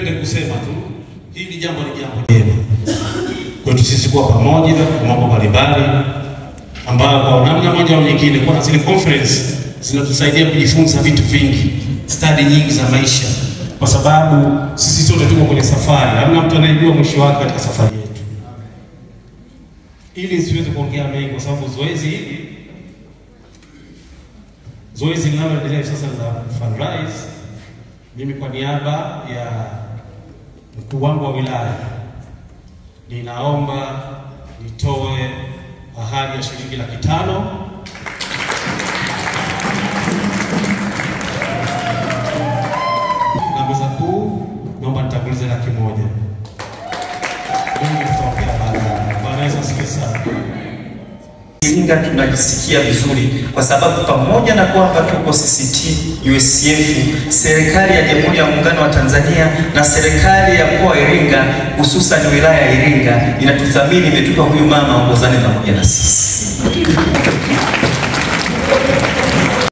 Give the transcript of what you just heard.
nipende kusema tu hili jambo ni jambo jema kwetu sisi kuwa pamoja kwa mambo mbalimbali ambayo kwa namna moja au nyingine kwa zile conference zinatusaidia kujifunza vitu vingi, study nyingi za maisha, kwa sababu sisi sote tuko kwenye safari. Hamna mtu anayejua mwisho wake katika safari yetu. Ili siweze kuongea mengi kwa sababu zoezi linaloendelea sasa la fundraise, mimi kwa niaba ya mkuu wangu wa wilaya ninaomba nitoe ahadi ya shilingi 500,000 na meza kuu naomba nitakulize 100,000. Mimi nitaongea baadaye. Bwana Yesu asifiwe sana. Iringa tunajisikia vizuri kwa sababu pamoja na kwamba tuko CCT, USCF, serikali ya Jamhuri ya Muungano wa Tanzania na serikali ya mkoa wa Iringa, hususan wilaya ya Iringa, inatuthamini, imetupa huyu mama ongozane pamoja na sisi.